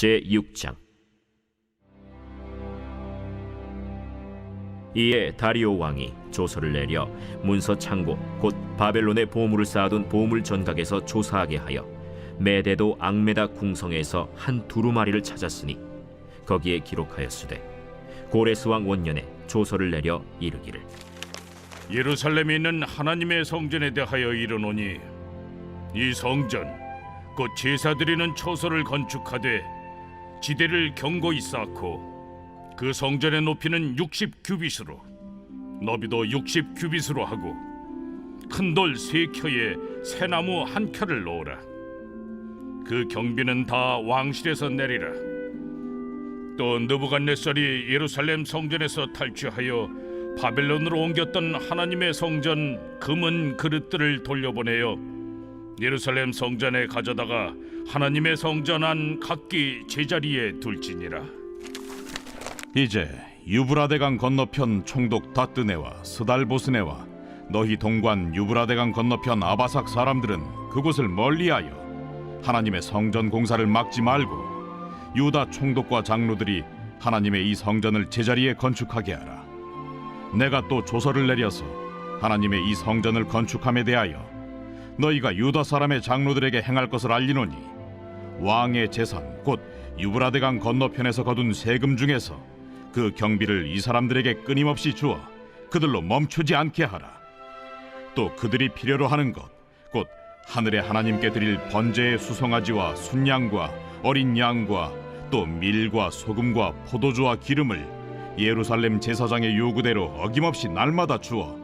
제6장. 이에 다리오 왕이 조서를 내려 문서 창고 곧 바벨론에 보물을 쌓아둔 보물 전각에서 조사하게 하여 메데도 앙메다 궁성에서 한 두루마리를 찾았으니 거기에 기록하였으되 고레스 왕 원년에 조서를 내려 이르기를 예루살렘에 있는 하나님의 성전에 대하여 이르노니 이 성전 곧 제사드리는 초소를 건축하되 지대를 견고히 쌓고 그 성전의 높이는 60규빗으로 너비도 60규빗으로 하고 큰 돌 3켜에 새나무 1켜를 놓으라. 그 경비는 다 왕실에서 내리라. 또 느부갓네살이 예루살렘 성전에서 탈취하여 바벨론으로 옮겼던 하나님의 성전 금은 그릇들을 돌려보내어 예루살렘 성전에 가져다가 하나님의 성전 안 각기 제자리에 둘지니라. 이제 유브라데강 건너편 총독 다뜨네와 스달보스네와 너희 동관 유브라데강 건너편 아바삭 사람들은 그곳을 멀리하여 하나님의 성전 공사를 막지 말고 유다 총독과 장로들이 하나님의 이 성전을 제자리에 건축하게 하라. 내가 또 조서를 내려서 하나님의 이 성전을 건축함에 대하여 너희가 유다 사람의 장로들에게 행할 것을 알리노니 왕의 재산 곧 유브라데강 건너편에서 거둔 세금 중에서 그 경비를 이 사람들에게 끊임없이 주어 그들로 멈추지 않게 하라. 또 그들이 필요로 하는 것 곧 하늘의 하나님께 드릴 번제의 수송아지와 순양과 어린 양과 또 밀과 소금과 포도주와 기름을 예루살렘 제사장의 요구대로 어김없이 날마다 주어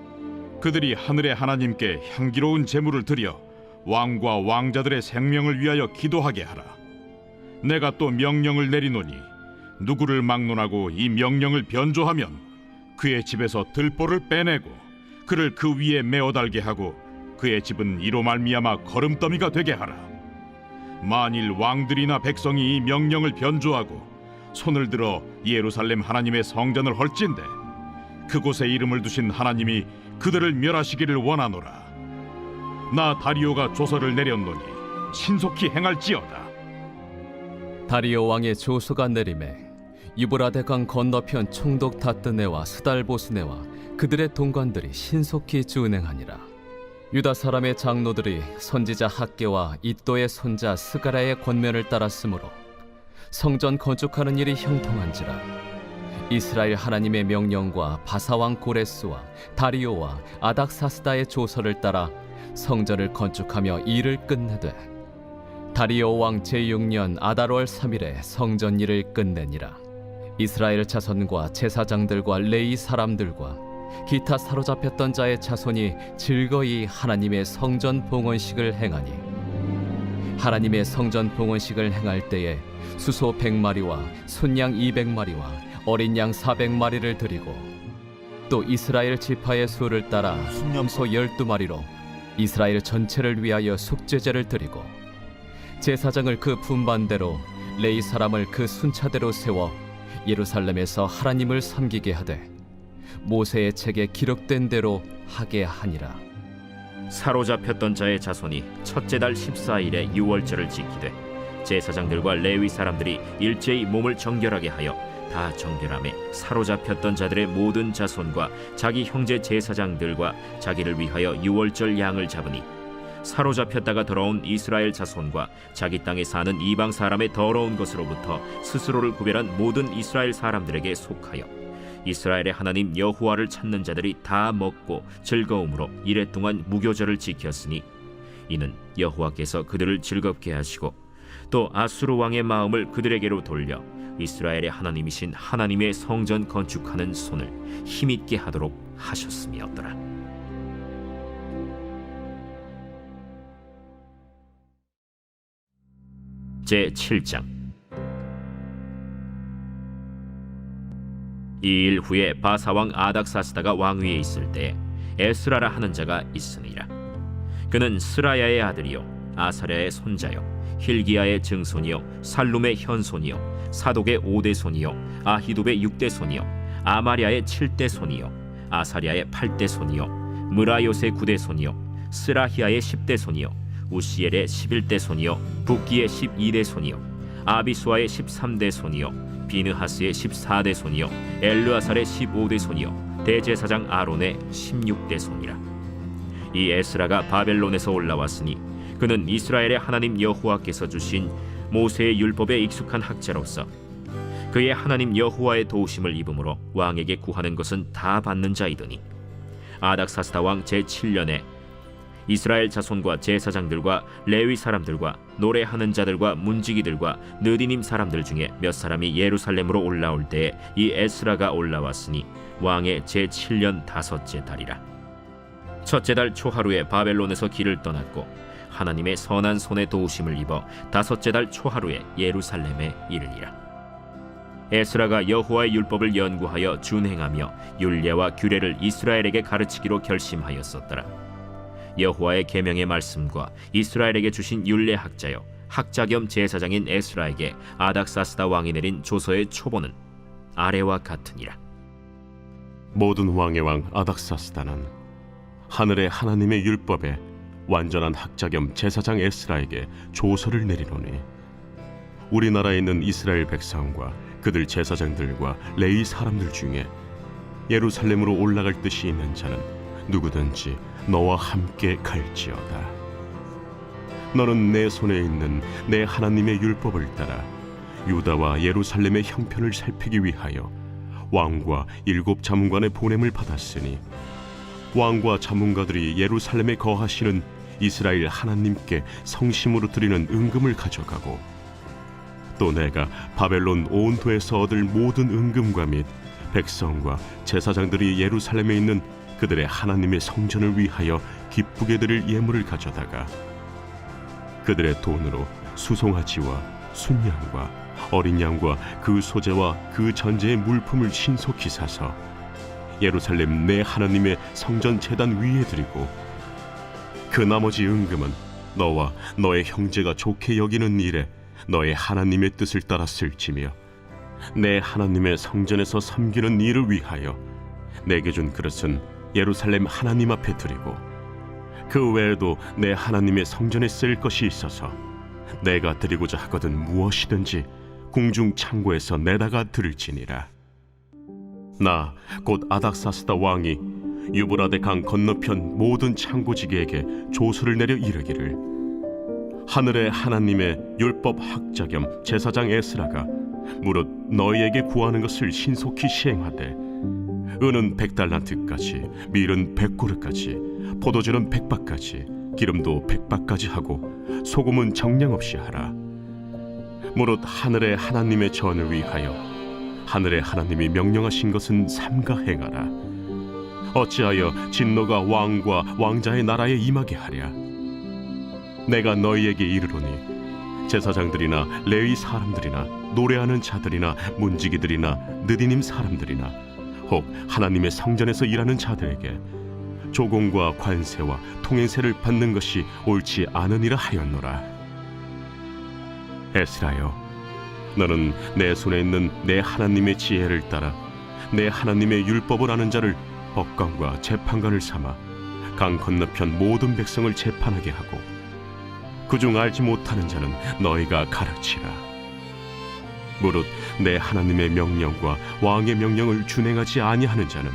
그들이 하늘의 하나님께 향기로운 제물을 드려 왕과 왕자들의 생명을 위하여 기도하게 하라. 내가 또 명령을 내리노니 누구를 막론하고 이 명령을 변조하면 그의 집에서 들보를 빼내고 그를 그 위에 메어 달게 하고 그의 집은 이로 말미암아 거름더미가 되게 하라. 만일 왕들이나 백성이 이 명령을 변조하고 손을 들어 예루살렘 하나님의 성전을 헐진대 그곳에 이름을 두신 하나님이 그들을 멸하시기를 원하노라. 나 다리오가 조서를 내렸노니 신속히 행할지어다. 다리오 왕의 조서가 내림에 유브라데강 건너편 총독 다뜨네와 스달보스네와 그들의 동관들이 신속히 준행하니라. 유다 사람의 장로들이 선지자 학개와 이도의 손자 스가랴의 권면을 따랐으므로 성전 건축하는 일이 형통한지라. 이스라엘 하나님의 명령과 바사왕 고레스와 다리오와 아닥사스다의 조서를 따라 성전을 건축하며 일을 끝내되 다리오 왕 제6년 아달월 3일에 성전 일을 끝내니라. 이스라엘 자손과 제사장들과 레위 사람들과 기타 사로잡혔던 자의 자손이 즐거이 하나님의 성전 봉헌식을 행하니 하나님의 성전 봉헌식을 행할 때에 수소 100마리와 순양 200마리와 어린 양 400마리를 드리고 또 이스라엘 지파의 수를 따라 순염소 12마리로 이스라엘 전체를 위하여 속죄제를 드리고 제사장을 그 분반대로 레위 사람을 그 순차대로 세워 예루살렘에서 하나님을 섬기게 하되 모세의 책에 기록된 대로 하게 하니라. 사로잡혔던 자의 자손이 첫째 달 14일에 유월절을 지키되 제사장들과 레위 사람들이 일제히 몸을 정결하게 하여 다 정결함에 사로잡혔던 자들의 모든 자손과 자기 형제 제사장들과 자기를 위하여 유월절 양을 잡으니 사로잡혔다가 돌아온 이스라엘 자손과 자기 땅에 사는 이방 사람의 더러운 것으로부터 스스로를 구별한 모든 이스라엘 사람들에게 속하여 이스라엘의 하나님 여호와를 찾는 자들이 다 먹고 즐거움으로 이레 동안 무교절을 지켰으니 이는 여호와께서 그들을 즐겁게 하시고 또 아수르 왕의 마음을 그들에게로 돌려 이스라엘의 하나님이신 하나님의 성전 건축하는 손을 힘있게 하도록 하셨음이었더라. 제7장. 이 일 후에 바사왕 아닥사스다가 왕위에 있을 때에 에스라라 하는 자가 있으니라. 그는 스라야의 아들이요 아사랴의 손자요 힐기야의 증손이요 살룸의 현손이요 사독의 5대 손이요 아히둡의 6대 손이요 아마랴의 7대 손이요 아사랴의 8대 손이요 무라요의 9대 손이요 스라히야의 10대 손이요 우시엘의 11대 손이요 붓기의 12대 손이요 아비수아의 13대 손이요 비느하스의 14대 손이요 엘르아살의 15대 손이요 대제사장 아론의 16대 손이라. 이 에스라가 바벨론에서 올라왔으니 그는 이스라엘의 하나님 여호와께서 주신 모세의 율법에 익숙한 학자로서 그의 하나님 여호와의 도우심을 입음으로 왕에게 구하는 것은 다 받는 자이더니 아닥사스다 왕 제7년에 이스라엘 자손과 제사장들과 레위 사람들과 노래하는 자들과 문지기들과 느디님 사람들 중에 몇 사람이 예루살렘으로 올라올 때에 이 에스라가 올라왔으니 왕의 제7년 다섯째 달이라. 첫째 달 초하루에 바벨론에서 길을 떠났고 하나님의 선한 손에 도우심을 입어 다섯째 달 초하루에 예루살렘에 이르니라. 에스라가 여호와의 율법을 연구하여 준행하며 율례와 규례를 이스라엘에게 가르치기로 결심하였었더라. 여호와의 계명의 말씀과 이스라엘에게 주신 율례 학자여 학자 겸 제사장인 에스라에게 아닥사스다 왕이 내린 조서의 초본은 아래와 같으니라. 모든 왕의 왕 아닥사스다는 하늘의 하나님의 율법에 완전한 학자 겸 제사장 에스라에게 조서를 내리노니 우리나라에 있는 이스라엘 백성과 그들 제사장들과 레위 사람들 중에 예루살렘으로 올라갈 뜻이 있는 자는 누구든지 너와 함께 갈지어다. 너는 내 손에 있는 내 하나님의 율법을 따라 유다와 예루살렘의 형편을 살피기 위하여 왕과 7 자문관의 보냄을 받았으니 왕과 자문가들이 예루살렘에 거하시는 이스라엘 하나님께 성심으로 드리는 은금을 가져가고 또 내가 바벨론 온 도에서 얻을 모든 은금과 및 백성과 제사장들이 예루살렘에 있는 그들의 하나님의 성전을 위하여 기쁘게 드릴 예물을 가져다가 그들의 돈으로 수송아지와 순양과 어린 양과 그 소재와 그 전제의 물품을 신속히 사서 예루살렘 내 하나님의 성전 제단 위에 드리고 그 나머지 은금은 너와 너의 형제가 좋게 여기는 일에 너의 하나님의 뜻을 따라 쓸지며 내 하나님의 성전에서 섬기는 일을 위하여 내게 준 그릇은 예루살렘 하나님 앞에 드리고 그 외에도 내 하나님의 성전에 쓸 것이 있어서 내가 드리고자 하거든 무엇이든지 궁중 창고에서 내다가 드릴지니라. 나 곧 아닥사스다 왕이 유브라데 강 건너편 모든 창고지기에게 조서를 내려 이르기를 하늘의 하나님의 율법 학자 겸 제사장 에스라가 무릇 너희에게 구하는 것을 신속히 시행하되 은은 100달란트까지 밀은 100고르까지 포도주는 100바까지 기름도 100바까지 하고 소금은 정량 없이 하라. 무릇 하늘의 하나님의 전을 위하여 하늘의 하나님이 명령하신 것은 삼가 행하라. 어찌하여 진노가 왕과 왕자의 나라에 임하게 하랴. 내가 너희에게 이르노니 제사장들이나 레위 사람들이나 노래하는 자들이나 문지기들이나 느디님 사람들이나 혹 하나님의 성전에서 일하는 자들에게 조공과 관세와 통행세를 받는 것이 옳지 않으니라 하였노라. 에스라여, 너는 내 손에 있는 내 하나님의 지혜를 따라 내 하나님의 율법을 아는 자를 법관과 재판관을 삼아 강 건너편 모든 백성을 재판하게 하고 그중 알지 못하는 자는 너희가 가르치라. 무릇 내 하나님의 명령과 왕의 명령을 준행하지 아니하는 자는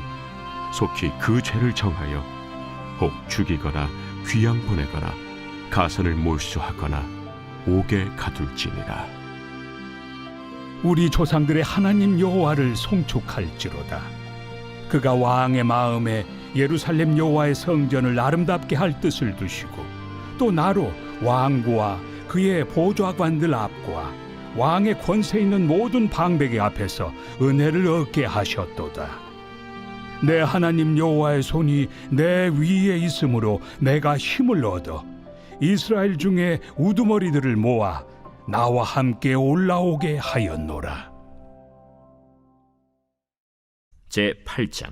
속히 그 죄를 정하여 혹 죽이거나 귀양 보내거나 가선을 몰수하거나 옥에 가둘지니라. 우리 조상들의 하나님 여호와를 송축할지로다. 그가 왕의 마음에 예루살렘 여호와의 성전을 아름답게 할 뜻을 두시고 또 나로 왕과 그의 보좌관들 앞과 왕의 권세 있는 모든 방백의 앞에서 은혜를 얻게 하셨도다. 내 하나님 여호와의 손이 내 위에 있으므로 내가 힘을 얻어 이스라엘 중에 우두머리들을 모아 나와 함께 올라오게 하였노라. 제8장.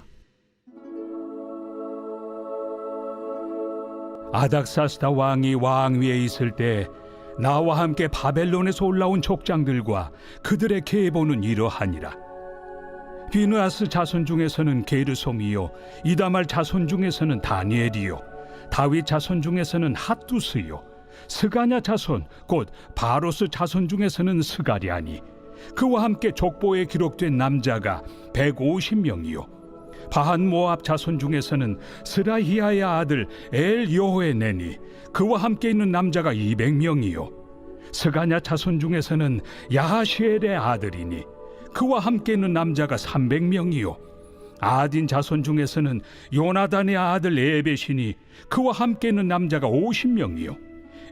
아닥사스다 왕이 왕위에 있을 때 나와 함께 바벨론에서 올라온 족장들과 그들의 계보는 이러하니라. 비느하스 자손 중에서는 게르솜이요 이다말 자손 중에서는 다니엘이요 다윗 자손 중에서는 핫두스요 스가냐 자손 곧 바로스 자손 중에서는 스가랴니 그와 함께 족보에 기록된 남자가 150명이요 바한 모압 자손 중에서는 스라히아의 아들 엘 여호에네니 그와 함께 있는 남자가 200명이요 스가냐 자손 중에서는 야하시엘의 아들이니 그와 함께 있는 남자가 300명이요 아딘 자손 중에서는 요나단의 아들 에벳이니 그와 함께 있는 남자가 50명이요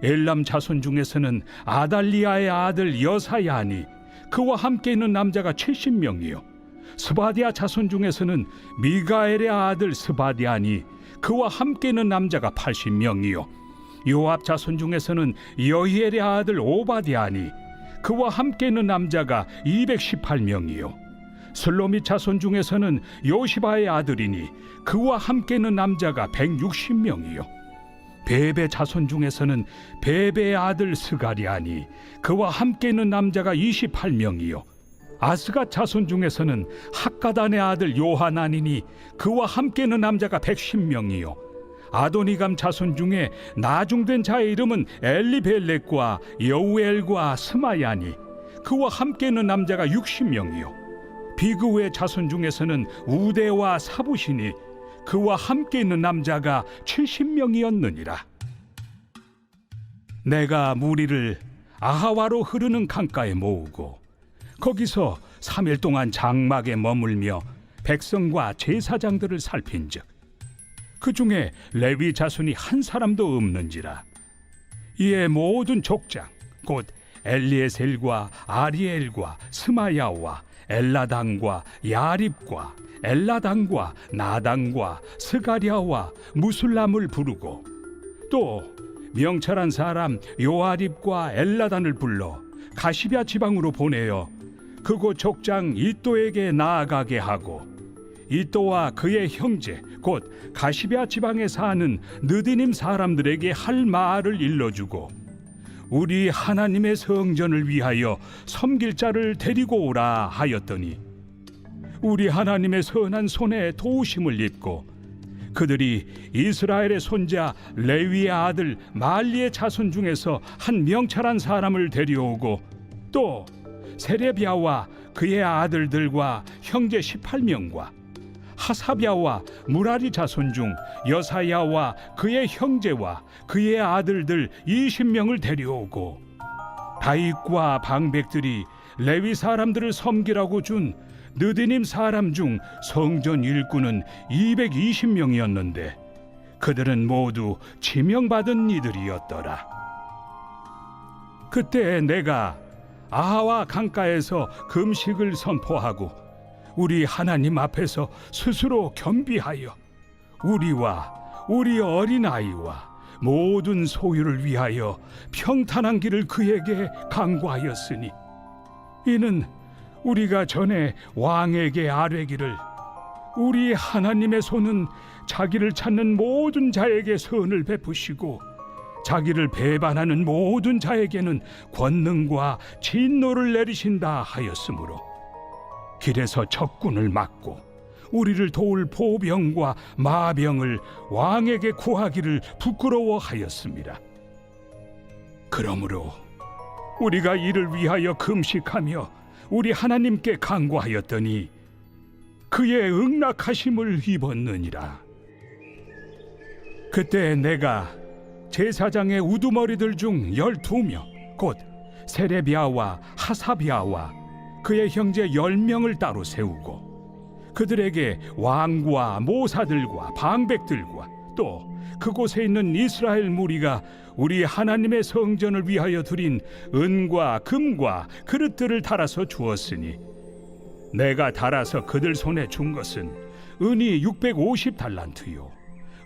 엘람 자손 중에서는 아달리아의 아들 여사야니 그와 함께 있는 남자가 70명이요 스바디아 자손 중에서는 미가엘의 아들 스바디아니 그와 함께 있는 남자가 80명이요 요압 자손 중에서는 여히엘의 아들 오바디아니 그와 함께 있는 남자가 218명이요 슬로밋 자손 중에서는 요시바의 아들이니 그와 함께 있는 남자가 160명이요 베베 자손 중에서는 베베의 아들 스가리아니 그와 함께 있는 남자가 28명이요 아스가 자손 중에서는 학가단의 아들 요하나니니 그와 함께 있는 남자가 110명이요 아도니감 자손 중에 나중된 자의 이름은 엘리벨렉과 여우엘과 스마야니 그와 함께 있는 남자가 60명이요 비그의 자손 중에서는 우데와 사부시니 그와 함께 있는 남자가 70명이었느니라 내가 무리를 아하와로 흐르는 강가에 모으고 거기서 3일 동안 장막에 머물며 백성과 제사장들을 살핀즉 그 중에 레위 자손이 한 사람도 없는지라 이에 모든 족장 곧 엘리에셀과 아리엘과 스마야와 엘라당과 야립과 엘라당과 나당과 스가랴와 무술람을 부르고 또 명철한 사람 요아립과 엘라단을 불러 가시비아 지방으로 보내어 그곳 족장 이또에게 나아가게 하고 이또와 그의 형제 곧 가시비아 지방에 사는 느디님 사람들에게 할 말을 일러주고 우리 하나님의 성전을 위하여 섬길 자를 데리고 오라 하였더니 우리 하나님의 선한 손에 도우심을 입고 그들이 이스라엘의 손자 레위의 아들 말리의 자손 중에서 한 명철한 사람을 데려오고 또 세레비아와 그의 아들들과 형제 18명과 하사비아와 무라리 자손 중 여사야와 그의 형제와 그의 아들들 20명을 데려오고 다윗과 방백들이 레위 사람들을 섬기라고 준 느디님 사람 중 성전 일꾼은 220명이었는데 그들은 모두 지명받은 이들이었더라. 그때 내가 아하와 강가에서 금식을 선포하고 우리 하나님 앞에서 스스로 겸비하여 우리와 우리 어린아이와 모든 소유를 위하여 평탄한 길을 그에게 강구하였으니 이는 우리가 전에 왕에게 아뢰기를 우리 하나님의 손은 자기를 찾는 모든 자에게 선을 베푸시고 자기를 배반하는 모든 자에게는 권능과 진노를 내리신다 하였으므로 길에서 적군을 막고 우리를 도울 보병과 마병을 왕에게 구하기를 부끄러워하였습니다. 그러므로 우리가 이를 위하여 금식하며 우리 하나님께 간구하였더니 그의 응낙하심을 입었느니라. 그때 내가 제사장의 우두머리들 중 12명 곧 세레비아와 하사비아와 그의 형제 10명을 따로 세우고 그들에게 왕과 모사들과 방백들과 또 그곳에 있는 이스라엘 무리가 우리 하나님의 성전을 위하여 드린 은과 금과 그릇들을 달아서 주었으니 내가 달아서 그들 손에 준 것은 은이 650달란트요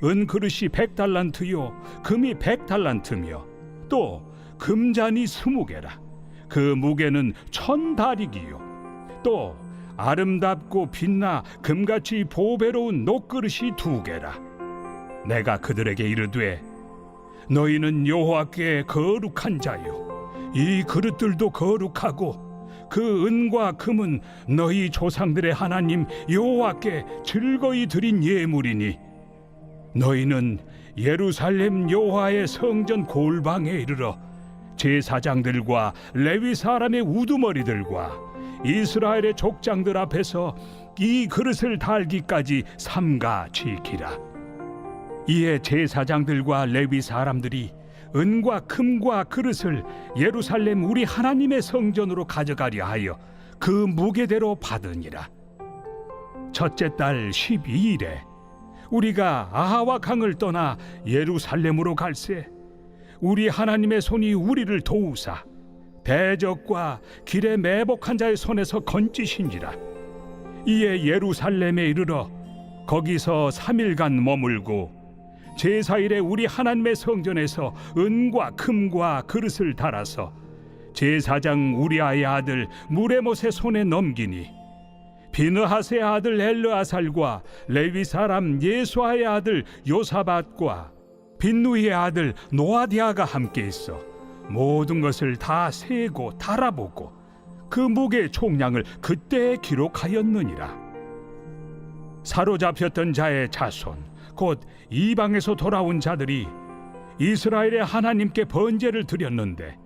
은 그릇이 100달란트요 금이 100달란트며 또 금잔이 20개라 그 무게는 1000다리기요 또 아름답고 빛나 금같이 보배로운 녹그릇이 2개라 내가 그들에게 이르되 너희는 여호와께 거룩한 자요 이 그릇들도 거룩하고 그 은과 금은 너희 조상들의 하나님 여호와께 즐거이 드린 예물이니 너희는 예루살렘 여호와의 성전 골방에 이르러 제사장들과 레위 사람의 우두머리들과 이스라엘의 족장들 앞에서 이 그릇을 달기까지 삼가 지키라. 이에 제사장들과 레위 사람들이 은과 금과 그릇을 예루살렘 우리 하나님의 성전으로 가져가려 하여 그 무게대로 받으니라. 첫째 달 12일에 우리가 아하와 강을 떠나 예루살렘으로 갈새 우리 하나님의 손이 우리를 도우사 대적과 길에 매복한 자의 손에서 건지신지라. 이에 예루살렘에 이르러 거기서 3일간 머물고 제사일에 우리 하나님의 성전에서 은과 금과 그릇을 달아서 제사장 우리아의 아들 무레못의 손에 넘기니 비느하스의 아들 엘르아살과 레위 사람 예수아의 아들 요사밧과 빈누이의 아들 노아디아가 함께 있어 모든 것을 다 세고 달아보고 그 무게의 총량을 그때 기록하였느니라. 사로잡혔던 자의 자손 곧 이방에서 돌아온 자들이 이스라엘의 하나님께 번제를 드렸는데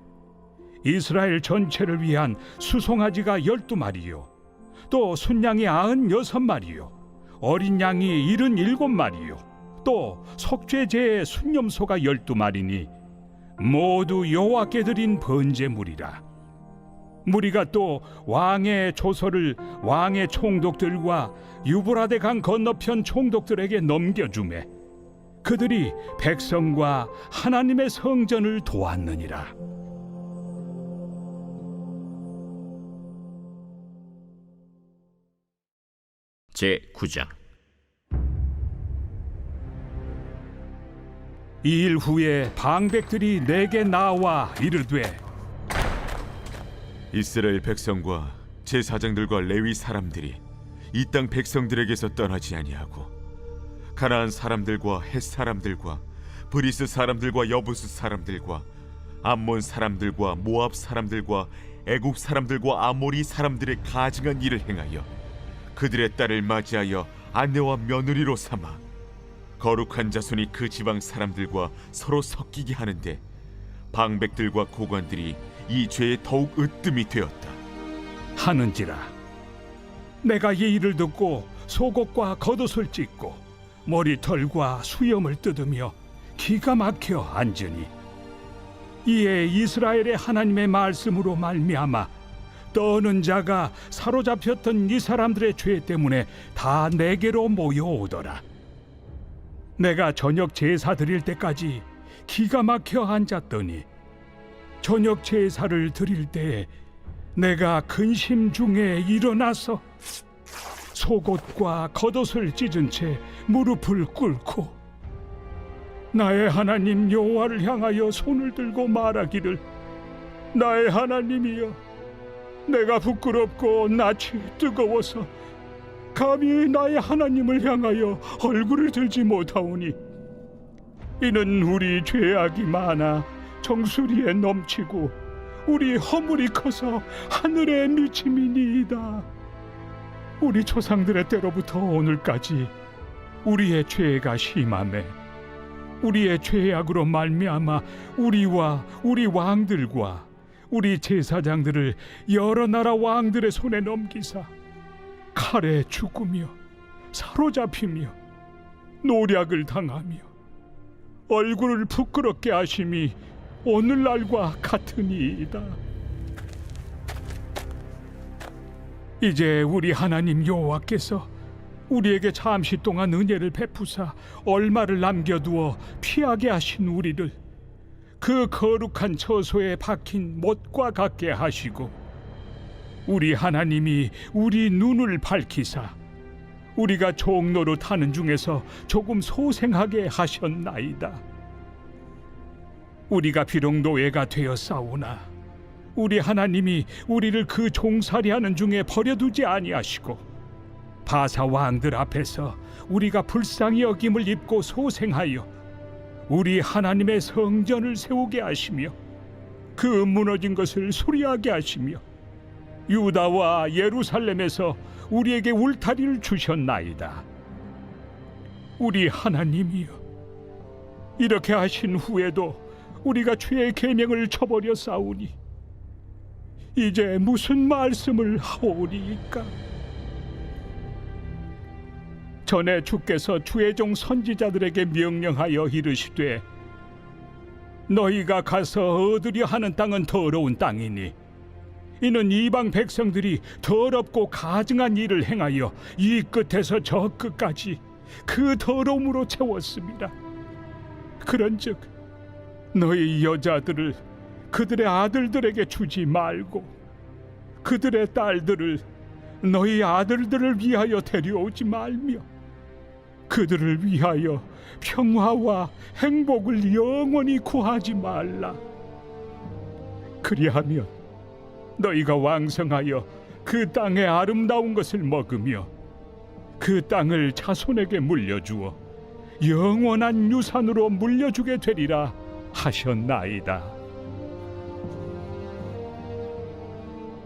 이스라엘 전체를 위한 수송아지가 12마리요 또 순양이 96마리요 어린 양이 77마리요 또 속죄제의 순념소가 12마리니 모두 여호와께 드린 번제물이라. 무리가 또 왕의 조서를 왕의 총독들과 유브라데 강 건너편 총독들에게 넘겨주매 그들이 백성과 하나님의 성전을 도왔느니라. 제9장. 이 일 후에 방백들이 내게 나와 이르되 이스라엘 백성과 제사장들과 레위 사람들이 이 땅 백성들에게서 떠나지 아니하고 가나안 사람들과 헷 사람들과 브리스 사람들과 여부스 사람들과 암몬 사람들과 모압 사람들과 애굽 사람들과 아모리 사람들의 가증한 일을 행하여 그들의 딸을 맞이하여 아내와 며느리로 삼아 거룩한 자손이 그 지방 사람들과 서로 섞이게 하는데 방백들과 고관들이 이 죄에 더욱 으뜸이 되었다 하는지라. 내가 이 일을 듣고 속옷과 겉옷을 찢고 머리털과 수염을 뜯으며 기가 막혀 앉으니 이에 이스라엘의 하나님의 말씀으로 말미암아 떠는 자가 사로잡혔던 이 사람들의 죄 때문에 다 내게로 모여오더라. 내가 저녁 제사 드릴 때까지 기가 막혀 앉았더니 저녁 제사를 드릴 때에 내가 근심 중에 일어나서 속옷과 겉옷을 찢은 채 무릎을 꿇고 나의 하나님 여호와를 향하여 손을 들고 말하기를 나의 하나님이여 내가 부끄럽고 낯이 뜨거워서 감히 나의 하나님을 향하여 얼굴을 들지 못하오니 이는 우리 죄악이 많아 정수리에 넘치고 우리 허물이 커서 하늘에 미침이니이다. 우리 조상들의 때로부터 오늘까지 우리의 죄가 심하매 우리의 죄악으로 말미암아 우리와 우리 왕들과 우리 제사장들을 여러 나라 왕들의 손에 넘기사 칼에 죽으며 사로잡히며 노략을 당하며 얼굴을 부끄럽게 하심이 오늘날과 같으니이다. 이제 우리 하나님 여호와께서 우리에게 잠시 동안 은혜를 베푸사 얼마를 남겨두어 피하게 하신 우리를 그 거룩한 처소에 박힌 못과 같게 하시고 우리 하나님이 우리 눈을 밝히사 우리가 종로로 타는 중에서 조금 소생하게 하셨나이다. 우리가 비록 노예가 되었사오나 우리 하나님이 우리를 그 종살이하는 중에 버려두지 아니하시고 바사 왕들 앞에서 우리가 불쌍히 여김을 입고 소생하여 우리 하나님의 성전을 세우게 하시며 그 무너진 것을 수리하게 하시며 유다와 예루살렘에서 우리에게 울타리를 주셨나이다. 우리 하나님이여 이렇게 하신 후에도 우리가 주의 계명을 저버려 싸우니 이제 무슨 말씀을 하오리이까? 전에 주께서 주의 종 선지자들에게 명령하여 이르시되 너희가 가서 얻으려 하는 땅은 더러운 땅이니 이는 이방 백성들이 더럽고 가증한 일을 행하여 이 끝에서 저 끝까지 그 더러움으로 채웠습니다. 그런즉 너희 여자들을 그들의 아들들에게 주지 말고 그들의 딸들을 너희 아들들을 위하여 데려오지 말며 그들을 위하여 평화와 행복을 영원히 구하지 말라. 그리하면 너희가 왕성하여 그 땅의 아름다운 것을 먹으며 그 땅을 자손에게 물려주어 영원한 유산으로 물려주게 되리라 하셨나이다.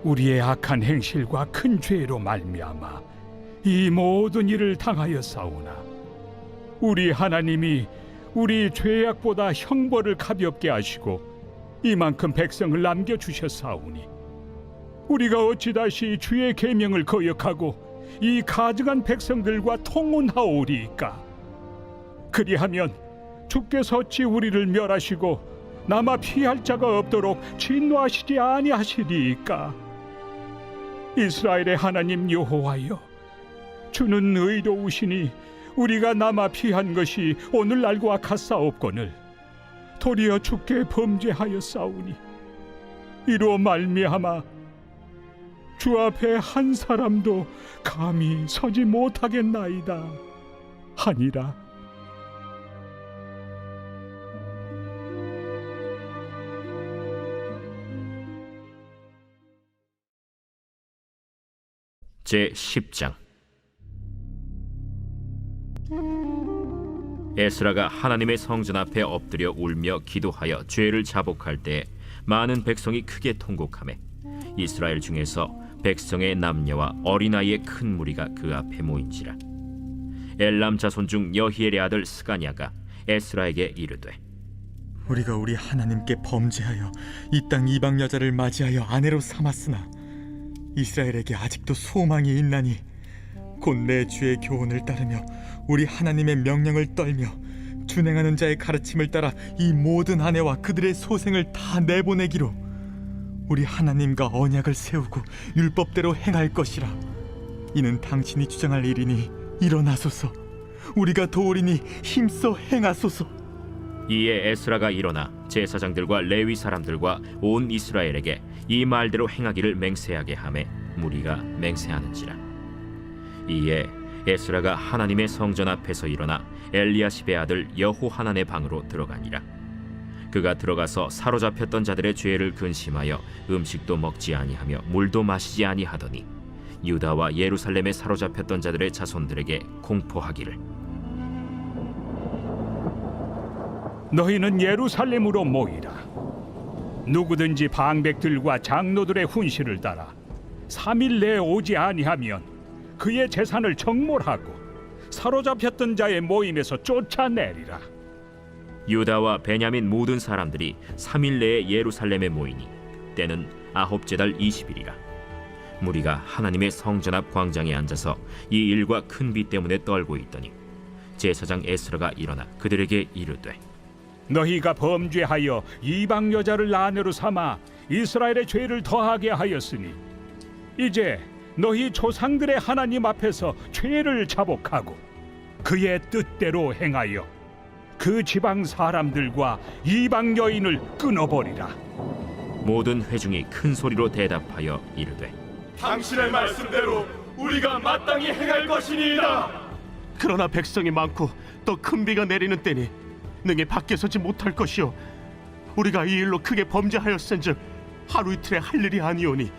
우리의 악한 행실과 큰 죄로 말미암아 이 모든 일을 당하여 싸우나 우리 하나님이 우리 죄악보다 형벌을 가볍게 하시고 이만큼 백성을 남겨주셨사오니 우리가 어찌 다시 주의 계명을 거역하고 이 가증한 백성들과 통혼하오리이까? 그리하면 주께서 어찌 우리를 멸하시고 남아 피할 자가 없도록 진노하시지 아니하시리이까? 이스라엘의 하나님 여호와여, 주는 의로우시니 우리가 남아 피한 것이 오늘날과 같사옵거늘 도리어 주께 범죄하였사오니 이로 말미암아 주 앞에 한 사람도 감히 서지 못하겠나이다 하니라. 제 10장. 에스라가 하나님의 성전 앞에 엎드려 울며 기도하여 죄를 자복할 때 많은 백성이 크게 통곡하매 이스라엘 중에서 백성의 남녀와 어린아이의 큰 무리가 그 앞에 모인지라. 엘람 자손 중 여히엘의 아들 스가냐가 에스라에게 이르되 우리가 우리 하나님께 범죄하여 이 땅 이방 여자를 맞이하여 아내로 삼았으나 이스라엘에게 아직도 소망이 있나니 곧 내 주의 교훈을 따르며 우리 하나님의 명령을 떨며 준행하는 자의 가르침을 따라 이 모든 아내와 그들의 소생을 다 내보내기로 우리 하나님과 언약을 세우고 율법대로 행할 것이라. 이는 당신이 주장할 일이니 일어나소서. 우리가 도우리니 힘써 행하소서. 이에 에스라가 일어나 제사장들과 레위 사람들과 온 이스라엘에게 이 말대로 행하기를 맹세하게 하매 무리가 맹세하는지라. 이에 에스라가 하나님의 성전 앞에서 일어나 엘리야십의 아들 여호하난의 방으로 들어가니라. 그가 들어가서 사로잡혔던 자들의 죄를 근심하여 음식도 먹지 아니하며 물도 마시지 아니하더니 유다와 예루살렘에 사로잡혔던 자들의 자손들에게 공포하기를 너희는 예루살렘으로 모이라. 누구든지 방백들과 장로들의 훈시를 따라 3일 내에 오지 아니하면 그의 재산을 정몰하고 사로잡혔던 자의 모임에서 쫓아내리라. 유다와 베냐민 모든 사람들이 3일 내에 예루살렘에 모이니 때는 아홉째 달 20일이라. 무리가 하나님의 성전 앞 광장에 앉아서 이 일과 큰 비 때문에 떨고 있더니 제사장 에스라가 일어나 그들에게 이르되 너희가 범죄하여 이방 여자를 아내로 삼아 이스라엘의 죄를 더하게 하였으니 이제 너희 조상들의 하나님 앞에서 죄를 자복하고 그의 뜻대로 행하여 그 지방 사람들과 이방 여인을 끊어버리라. 모든 회중이 큰 소리로 대답하여 이르되 당신의 말씀대로 우리가 마땅히 행할 것이니이다. 그러나 백성이 많고 또 큰 비가 내리는 때니 능히 밖에 서지 못할 것이요 우리가 이 일로 크게 범죄하였은즉 하루 이틀에 할 일이 아니오니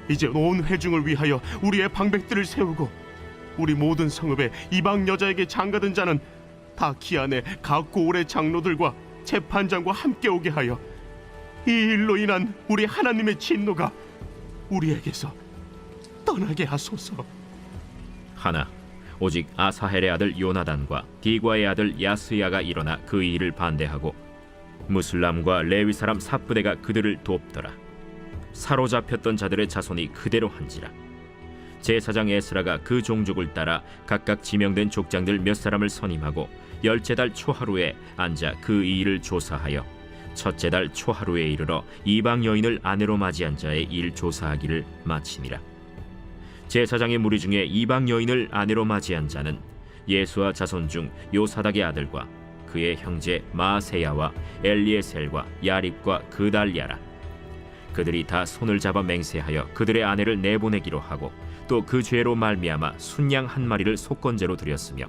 이제 온 회중을 위하여 우리의 방백들을 세우고 우리 모든 성읍에 이방 여자에게 장가든 자는 다 기한에 각고 올의 장로들과 재판장과 함께 오게 하여 이 일로 인한 우리 하나님의 진노가 우리에게서 떠나게 하소서. 하나 오직 아사헬의 아들 요나단과 디과의 아들 야스야가 일어나 그 일을 반대하고 무슬람과 레위 사람 삽부대가 그들을 돕더라. 사로잡혔던 자들의 자손이 그대로 한지라. 제사장 에스라가 그 종족을 따라 각각 지명된 족장들 몇 사람을 선임하고 10달 초하루에 앉아 그 일을 조사하여 첫째 달 초하루에 이르러 이방 여인을 아내로 맞이한 자의 일 조사하기를 마치니라. 제사장의 무리 중에 이방 여인을 아내로 맞이한 자는 예수와 자손 중 요사닥의 아들과 그의 형제 마세야와 엘리에셀과 야립과 그달랴라. 그들이 다 손을 잡아 맹세하여 그들의 아내를 내보내기로 하고 또 그 죄로 말미암아 순양 한 마리를 속건제로 드렸으며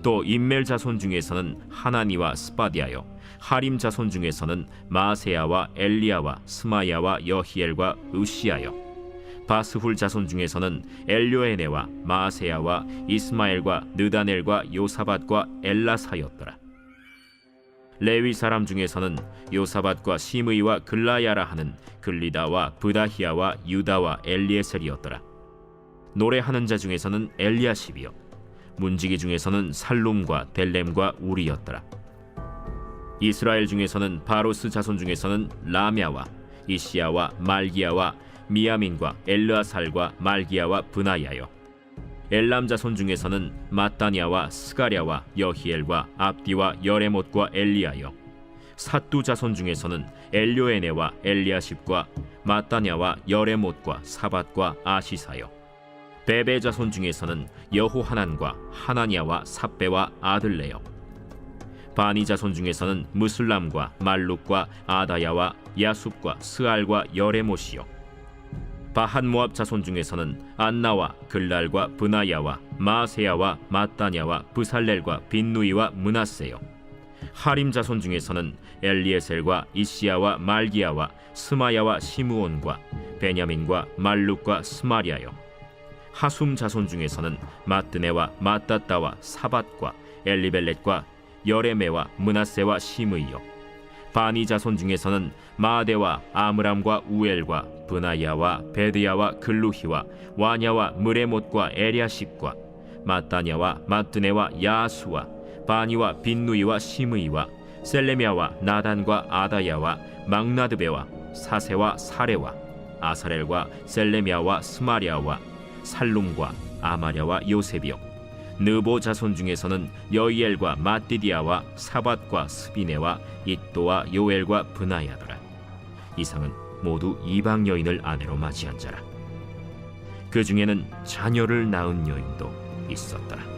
또 임멜 자손 중에서는 하나니와 스바디아요 하림 자손 중에서는 마세야와 엘리야와 스마야와 여히엘과 으시야요 바스훌 자손 중에서는 엘료에네와 마세야와 이스마엘과 느다넬과 요사밧과 엘라사였더라. 레위 사람 중에서는 요사밧과 시므이와 글라야라 하는 글리다와 브다히야와 유다와 엘리에셀이었더라. 노래하는 자 중에서는 엘리야십이요 문지기 중에서는 살룸과 델렘과 우리였더라. 이스라엘 중에서는 바로스 자손 중에서는 라мя와 이시야와 말기야와 미야민과 엘르아살과 말기야와 브나야요 엘람 자손 중에서는 마따냐와 스가랴와 여히엘과 압디와 여레못과 엘리야요 삿두 자손 중에서는 엘료에네와 엘리야십과 마따냐와 여레못과 사밧과 아시사요 베베 자손 중에서는 여호하난과 하나냐와 삽베와 아들레요 바니 자손 중에서는 무슬람과 말룩과 아다야와 야숲과 스알과 여레못이요 바한 모압 자손 중에서는 안나와 글랄과 브나야와 마세야와 마따냐와 브살렐과 빈누이와 므낫세요 하림 자손 중에서는 엘리에셀과 이시야와 말기야와 스마야와 시므온과 베냐민과 말룩과 스마리아요 하숨 자손 중에서는 마뜨네와 마따따와 사밧과 엘리벨렛과 여레메와 므낫세와 시므이요 바니 자손 중에서는 마데와 아므람과 우엘과 브나야와 베드야와 글루히와 와냐와 무레못과 에리아십과 마따냐와 마뜨네와 야수와 바니와 빈누이와 시므이와 셀레미아와 나단과 아다야와 막나드베와 사세와 사레와 아사렐과 셀레미아와 스마리아와 살룸과 아마랴와 요셉이요 느보 자손 중에서는 여이엘과 마띠디아와 사밧과 스비네와 잇도와 요엘과 브나야더라. 이상은 모두 이방 여인을 아내로 맞이한 자라. 그 중에는 자녀를 낳은 여인도 있었더라.